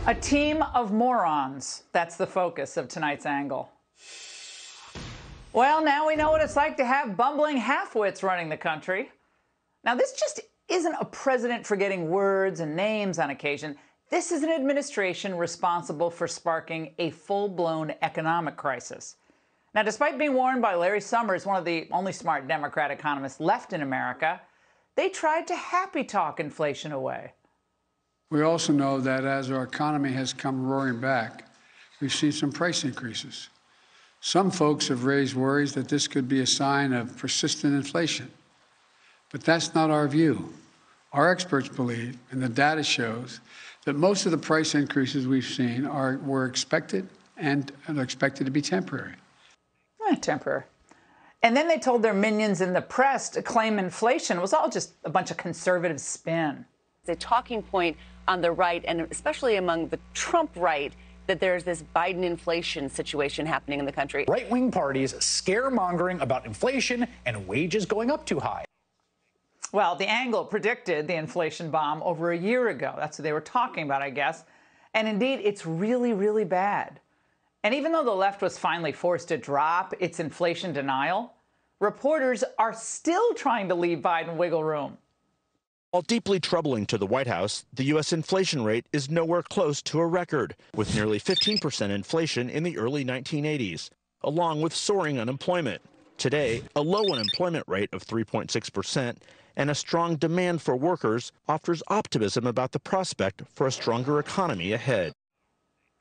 A team of morons. That's the focus of tonight's angle. Well, now we know what it's like to have bumbling half-wits running the country. Now, this just isn't a president forgetting words and names on occasion. This is an administration responsible for sparking a full-blown economic crisis. Now, despite being warned by Larry Summers, one of the only smart Democrat economists left in America, they tried to happy talk inflation away. We also know that as our economy has come roaring back, we've seen some price increases. Some folks have raised worries that this could be a sign of persistent inflation. But that's not our view. Our experts believe, and the data shows, that most of the price increases we've seen were expected and are expected to be temporary. Temporary. And then they told their minions in the press to claim inflation was all just a bunch of conservative spin. It's a talking point on the right, and especially among the Trump right, that there's this Biden inflation situation happening in the country. Right-wing parties scaremongering about inflation and wages going up too high. Well, the Angle predicted the inflation bomb over a year ago. That's what they were talking about, I guess. And indeed, it's really, really bad. And even though the left was finally forced to drop its inflation denial, reporters are still trying to leave Biden wiggle room. While deeply troubling to the White House, the U.S. inflation rate is nowhere close to a record, with nearly 15% inflation in the early 1980s, along with soaring unemployment. Today, a low unemployment rate of 3.6% and a strong demand for workers offers optimism about the prospect for a stronger economy ahead.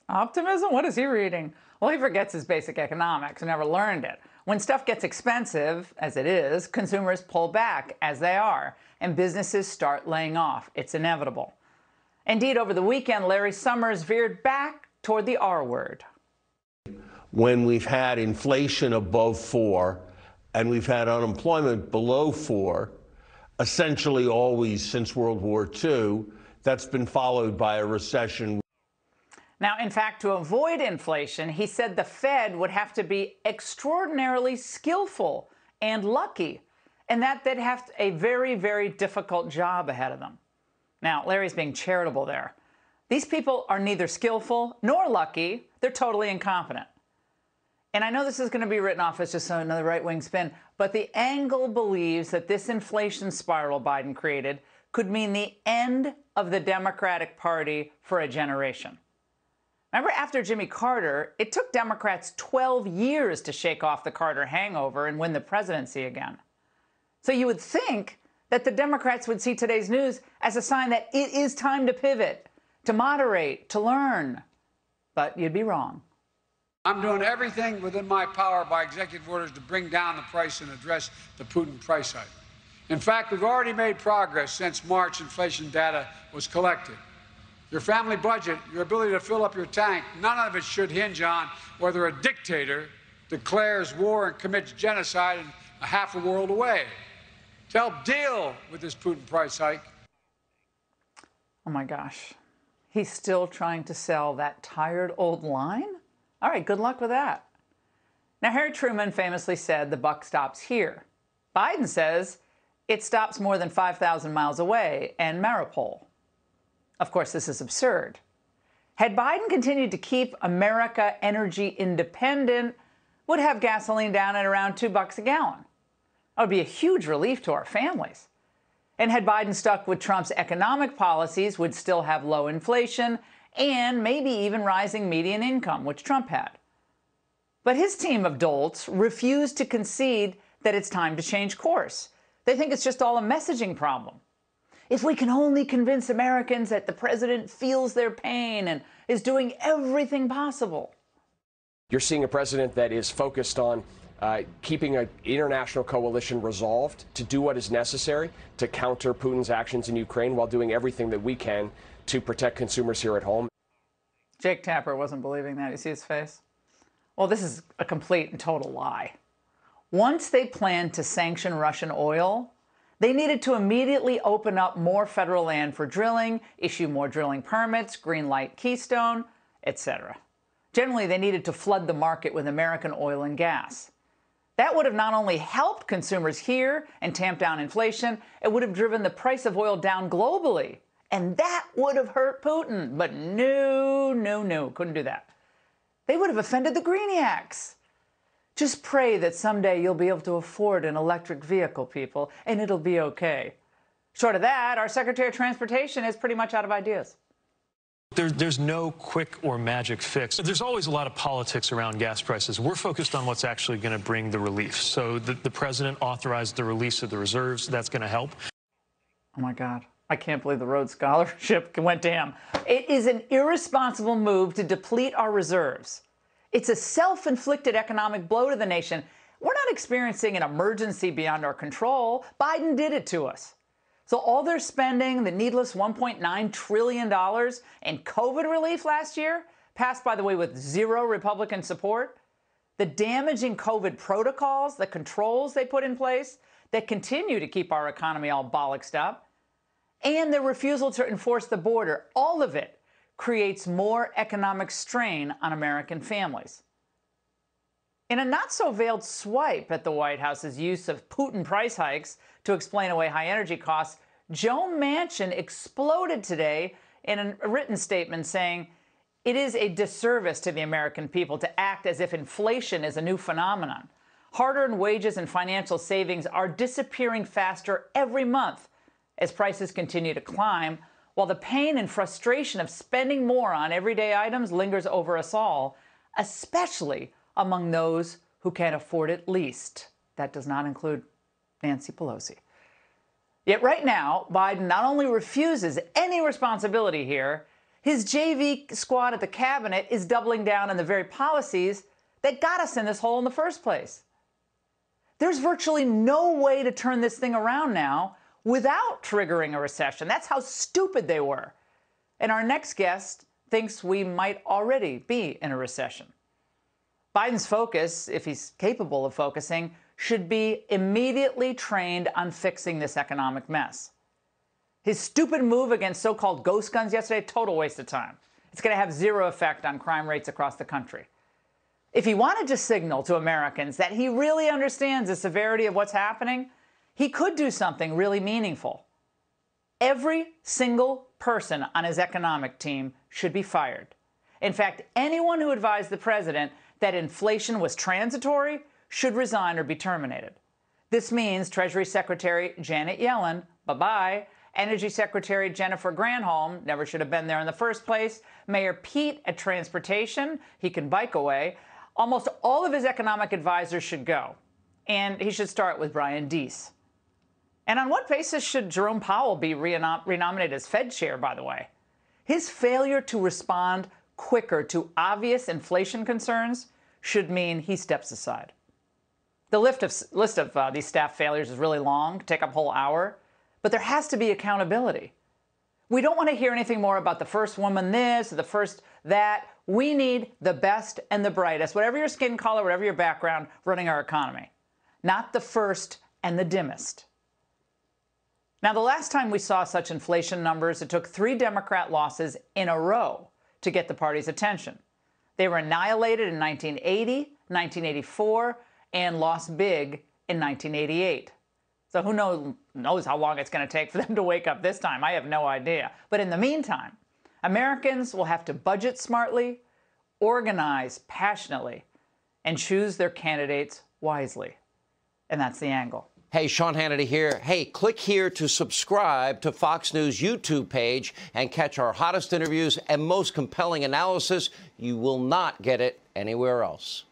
Optimism? What is he reading? Well, he forgets his basic economics and never learned it. When stuff gets expensive, as it is, consumers pull back, as they are, and businesses start laying off. It's inevitable. Indeed, over the weekend, Larry Summers veered back toward the R word. When we've had inflation above 4 and we've had unemployment below 4, essentially always since World War II, that's been followed by a recession. Now, in fact, to avoid inflation, he said the Fed would have to be extraordinarily skillful and lucky, and that they'd have a very, very difficult job ahead of them. Now, Larry's being charitable there. These people are neither skillful nor lucky. They're totally incompetent. And I know this is going to be written off as just another right-wing spin, but the Angle believes that this inflation spiral Biden created could mean the end of the Democratic Party for a generation. Remember, after Jimmy Carter, it took Democrats 12 years to shake off the Carter hangover and win the presidency again. So you would think that the Democrats would see today's news as a sign that it is time to pivot, to moderate, to learn. But you'd be wrong. I'm doing everything within my power by executive orders to bring down the price and address the Putin price hike. In fact, we've already made progress since March inflation data was collected. Your family budget, your ability to fill up your tank, none of it should hinge on whether a dictator declares war and commits genocide in half a world away. To help deal with this Putin price hike. Oh my gosh. He's still trying to sell that tired old line? All right, good luck with that. Now, Harry Truman famously said the buck stops here. Biden says it stops more than 5,000 miles away in Mariupol. Of course, this is absurd. Had Biden continued to keep America energy independent, would have gasoline down at around $2 a gallon. That would be a huge relief to our families. And had Biden stuck with Trump's economic policies, would still have low inflation and maybe even rising median income, which Trump had. But his team of dolts refused to concede that it's time to change course. They think it's just all a messaging problem. If we can only convince Americans that the president feels their pain and is doing everything possible. You're seeing a president that is focused on keeping an international coalition resolved to do what is necessary to counter Putin's actions in Ukraine while doing everything that we can to protect consumers here at home. Jake Tapper wasn't believing that. You see his face? Well, this is a complete and total lie. Once they planned to sanction Russian oil, they needed to immediately open up more federal land for drilling, issue more drilling permits, greenlight Keystone, etc. Generally, they needed to flood the market with American oil and gas. That would have not only helped consumers here and tamped down inflation, it would have driven the price of oil down globally And that would have hurt Putin. But no, couldn't do that. They would have offended the Greeniacs. Just pray that someday you'll be able to afford an electric vehicle, people, and it'll be okay. Short of that, our Secretary of Transportation is pretty much out of ideas. There's no quick or magic fix. There's always a lot of politics around gas prices. We're focused on what's actually going to bring the relief. So the president authorized the release of the reserves. That's going to help. Oh, my God. I can't believe the Rhodes Scholarship went to him. It is an irresponsible move to deplete our reserves. It's a self-inflicted economic blow to the nation. We're not experiencing an emergency beyond our control. Biden did it to us. So all their spending, the needless $1.9 trillion in COVID relief last year, passed, by the way, with zero Republican support, the damaging COVID protocols, the controls they put in place that continue to keep our economy all bollocksed up, and their refusal to enforce the border, all of it creates more economic strain on American families. In a not-so-veiled swipe at the White House's use of Putin price hikes to explain away high energy costs, Joe Manchin exploded today in a written statement saying, "It is a disservice to the American people to act as if inflation is a new phenomenon. Hard-earned wages and financial savings are disappearing faster every month as prices continue to climb, while the pain and frustration of spending more on everyday items lingers over us all, especially among those who can afford it least." That does not include Nancy Pelosi. Yet right now, Biden not only refuses any responsibility here, his JV squad at the cabinet is doubling down on the very policies that got us in this hole in the first place. There's virtually no way to turn this thing around now without triggering a recession. That's how stupid they were. And our next guest thinks we might already be in a recession. Biden's focus, if he's capable of focusing, should be immediately trained on fixing this economic mess. His stupid move against so-called ghost guns yesterday, total waste of time. It's going to have zero effect on crime rates across the country. If he wanted to signal to Americans that he really understands the severity of what's happening, he could do something really meaningful. Every single person on his economic team should be fired. In fact, anyone who advised the president that inflation was transitory should resign or be terminated. This means Treasury Secretary Janet Yellen, bye-bye, Energy Secretary Jennifer Granholm, never should have been there in the first place, Mayor Pete at Transportation, he can bike away. Almost all of his economic advisors should go. And he should start with Brian Deese. And on what basis should Jerome Powell be renominated as Fed chair, by the way? His failure to respond quicker to obvious inflation concerns should mean he steps aside. The list of these staff failures is really long, take up a whole hour, but there has to be accountability. We don't want to hear anything more about the first woman this or the first that. We need the best and the brightest, whatever your skin color, whatever your background, running our economy, not the first and the dimmest. Now, the last time we saw such inflation numbers, it took 3 Democrat losses in a row to get the party's attention. They were annihilated in 1980, 1984, and lost big in 1988. So who knows how long it's going to take for them to wake up this time. I have no idea. But in the meantime, Americans will have to budget smartly, organize passionately, and choose their candidates wisely. And that's the angle. Hey, Sean Hannity here. Hey, click here to subscribe to Fox News YouTube page and catch our hottest interviews and most compelling analysis. You will not get it anywhere else.